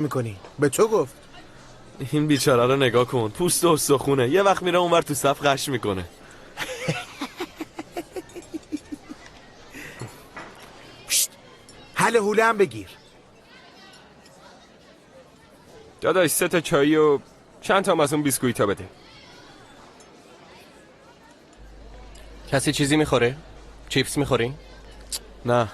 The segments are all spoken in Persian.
میکنی؟ به تو گفت. این بیچاره رو نگاه کن، پوست و استخونه، یه وقت میره اونور تو صف قش میکنه. حل حوله هم بگیر. داداش 3 تا چایی و چند تا از اون بیسکویتا بده. کسی چیزی میخوره؟ چیپس میخوری؟ نه.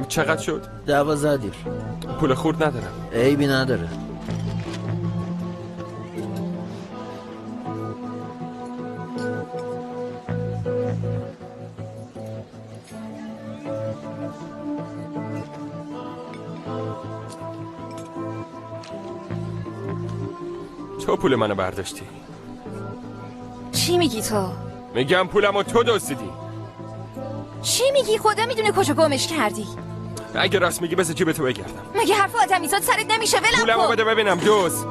چقدر شد؟ 12 دیر. پول خورد ندارم. عیبی نداره. تو پول منو برداشتی. چی میگی تو؟ میگم پولمو تو دزدیدی. چی میگی؟ خدا میدونه کجا گمش کردی. اگه راست میگی بذار جیب تو بگردم. مگه حرف آدمیزاد سرت نمیشه؟ ولم پولمو کن. بده ببینم دوز.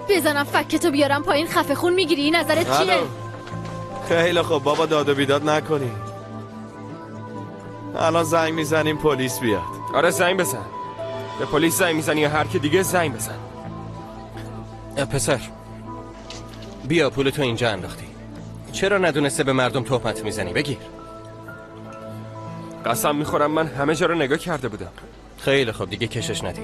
بزنم فکتو بیارم پایین خفه خون میگیری؟ نظرت چیه؟ الو. خیلی خب بابا، داد و بیداد نکنی. الان زنگ میزنیم پلیس بیاد. آره زنگ بزن. به پلیس زنگ میزنی یا هر کی دیگه زنگ بزن. پسر بیا، پول تو اینجا انداختی. چرا ندونسته به مردم تهمت میزنی؟ بگیر. قسم میخورم من همه جا رو نگاه کرده بودم. خیلی خب دیگه کشش ندی.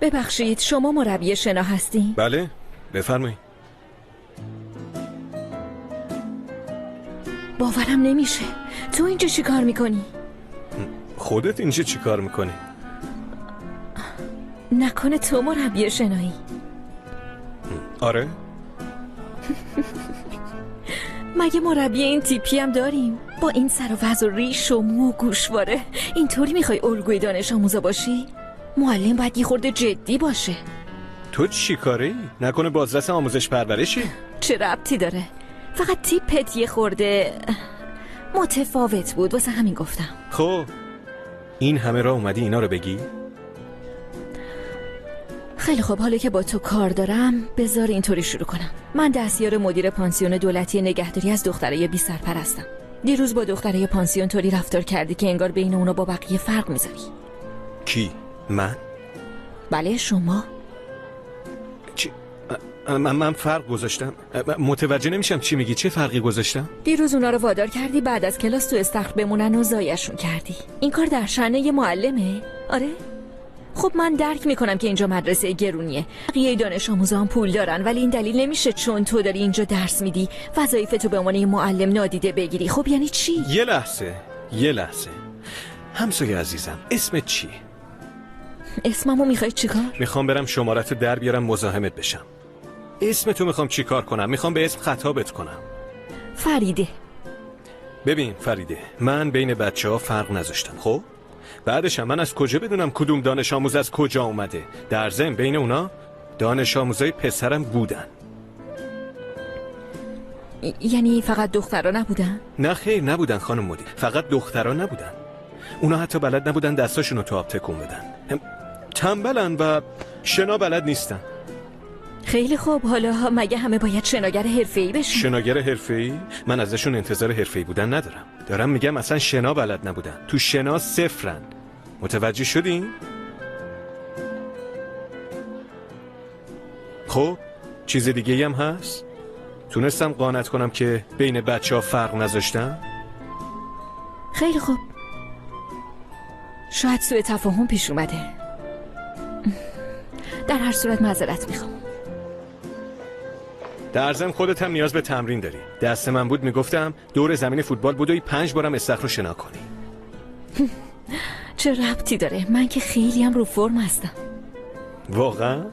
ببخشید شما مربی شنا هستین؟ بله بفرمایید. باورم نمیشه. تو اینجا چی کار میکنی؟ خودت اینجا چی کار میکنی؟ نکنه تو مربی شنایی؟ آره. مگه مربی این تیپی هم داریم؟ با این سر و وضع و ریش و مو و گوشواره اینطوری میخوای الگوی دانش آموزا باشی؟ معلم باید یه خورده جدی باشه. تو چی کاری؟ نکنه بازرس آموزش پرورشی؟ چه ربطی داره؟ فقط تیپت یه خورده متفاوت بود، واسه همین گفتم. خب این همه راه اومدی اینا رو بگی؟ خیلی خب، حالا که با تو کار دارم بذار اینطوری شروع کنم. من دستیار مدیر پانسیون دولتی نگهداری از دخترای بی سرپرستم. دیروز با دخترای پانسیون طوری رفتار کردی که انگار بین اونا با بقیه فرق میذاری. کی؟ من؟ بله شما. چی؟ من فرق گذاشتم؟ متوجه نمیشم چی میگی. چه فرقی گذاشتم؟ دیروز اونا رو وادار کردی بعد از کلاس تو استخر بمونن و زایشون کردی. این کار در شأن یه معلمه؟ آره؟ خب من درک میکنم که اینجا مدرسه گرونیه، بقیه دانش آموزا هم پول دارن، ولی این دلیل نمیشه چون تو داری اینجا درس میدی وظایفتو به عنوان معلم نادیده بگیری. خب یعنی چی؟ یه لحظه همسایه عزیزم، اسمت چیه؟ اسممو میخوای چیکار؟ میخوام برم شمارتو در بیارم مزاحمت بشم. اسمتو میخوام چیکار کنم؟ میخوام به اسم خطابت کنم. فریده. ببین فریده، من بین بچه‌ها فرق نذاشتم. خب بعدش من از کجا بدونم کدوم دانش آموز از کجا اومده؟ در ضمن بین اونا دانش آموزای پسرم بودن. یعنی فقط دخترا نبودن؟ نه خیر نبودن خانم مدیر، فقط دخترا نبودن. اونا حتی بلد نبودن دستاشونو تو آب تکون بدن. تنبلن و شنا بلد نیستن. خیلی خوب، حالا مگه همه باید شناگر حرفه‌ای بشن؟ شناگر حرفه‌ای؟ من ازشون انتظار حرفه‌ای بودن ندارم. دارم میگم اصلا شنا بلد نبودن. تو شنا صفرن. متوجه شدین؟ خب چیز دیگه هم هست؟ تونستم قانعت کنم که بین بچه‌ها فرق نذاشتم؟ خیلی خوب، شاید سوء تفاهم پیش اومده. در هر صورت معذرت میخوام. در ضمن خودت هم نیاز به تمرین داری. دست من بود میگفتم دور زمین فوتبال بدوی 5 بارم استخر رو شنا کنی. چه ربطی داره؟ من که خیلی هم رو فرم هستم. واقعا؟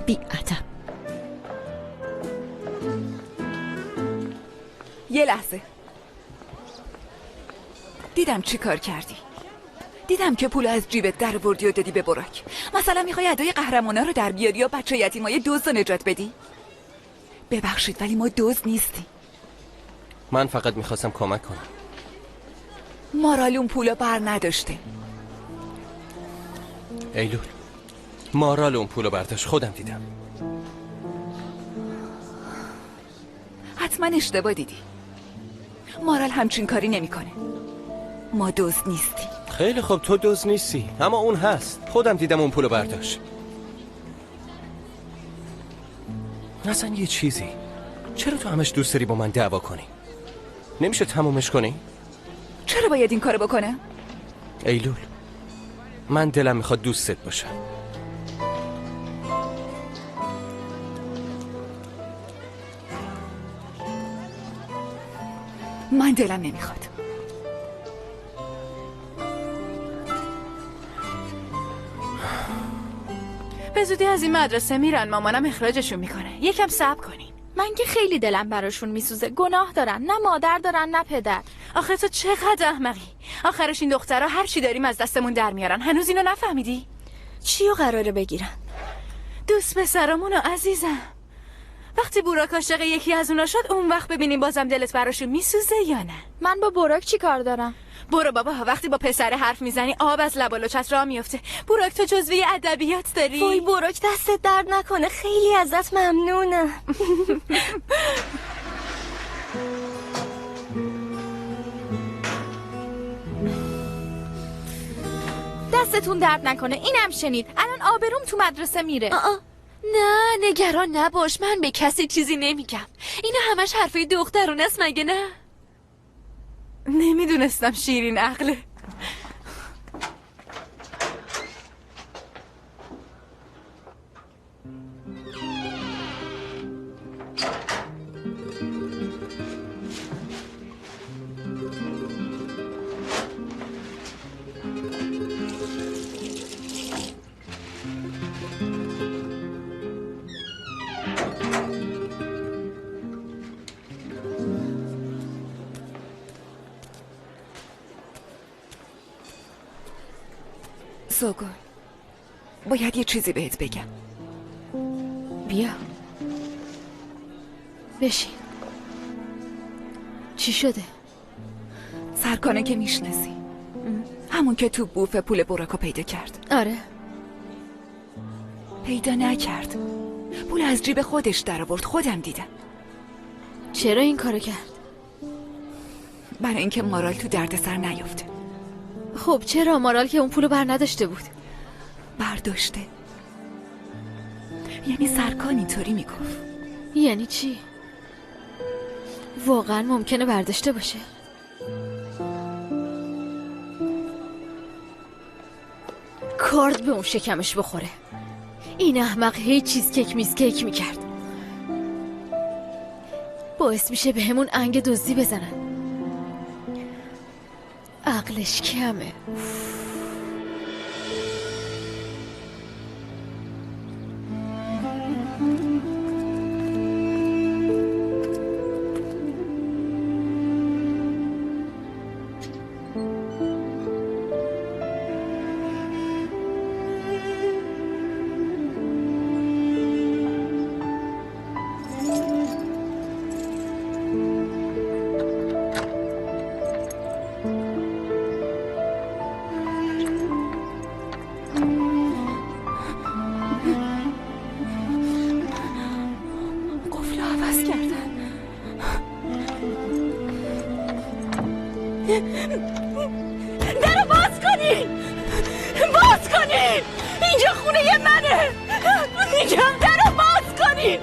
بی‌ادب. یه لحظه. دیدم چی کار کردی. دیدم که پول از جیبت در بردی و دادی به براک. مثلا میخوای ادای قهرمانا رو در بیاری یا بچه یتیمای دزد رو نجات بدی؟ ببخشید ولی ما دزد نیستیم. من فقط میخواستم کمک کنم. مارال اون پولو بر نداشته. ایلول، مارال اون پولو برداشت، خودم دیدم. حتما اشتباه دیدی. مارال همچین کاری نمیکنه. ما دزد نیستیم. خیلی خوب، تو دزد نیستی، اما اون هست. خودم دیدم اون پولو برداشت. اصلا یه چیزی، چرا تو همش دوست داری با من دعوا کنی؟ نمیشه تمومش کنی؟ چرا باید این کارو بکنم؟ ایلول، من دلم میخواد دوستت باشم. من دلم نمیخواد. به زودی از این مدرسه میرن، مامانم اخراجشون میکنه. یکم صبر کنین. من که خیلی دلم براشون میسوزه. گناه دارن، نه مادر دارن نه پدر. آخه تو چقدر احمقی. آخرش این دخترها هر چی داریم از دستمون در میارن. هنوز اینو نفهمیدی؟ چیو قراره بگیرن؟ دوست پسرامونو عزیزم. وقتی براک عاشق یکی از اونا شد، اون وقت ببینیم بازم دلت براشون میسوزه یا نه. من با براک چی کار دارم؟ برو بابا، وقتی با پسر حرف میزنی آب از لب و لچت راه میفته. براک تو جزوه ادبیات داری؟ وای براک، دستت درد نکنه، خیلی ازت ممنونم. دستتون درد نکنه. اینم شنید، الان آبروم تو مدرسه میره. نه نگران نباش، من به کسی چیزی نمیگم. اینا همش حرفای دخترونه است مگه نه؟ نمیدونستم شیرین عقله. زوگل، باید یه چیزی بهت بگم. بیا بشین. چی شده؟ سرکانه که میشناسی، همون که تو بوف پول براکو پیدا کرد. آره. پیدا نکرد، پول از جیب خودش در آورد. خودم دیدم. چرا این کارو کرد؟ برای اینکه مارال تو دردسر نیفته. خب چرا؟ مارال که اون پولو بر نداشته بود. برداشته. یعنی سرکان اینطوری میگفت. یعنی چی؟ واقعا ممکنه برداشته باشه؟ کارد به اون شکمش بخوره. این احمق هی چیز کیک میز کیک میکرد. باعث میشه به همون انگ دزدی بزنن. عقلش کمه. درو باز کنین! باز کنین! اینجا خونه منه! میگم درو باز کنین!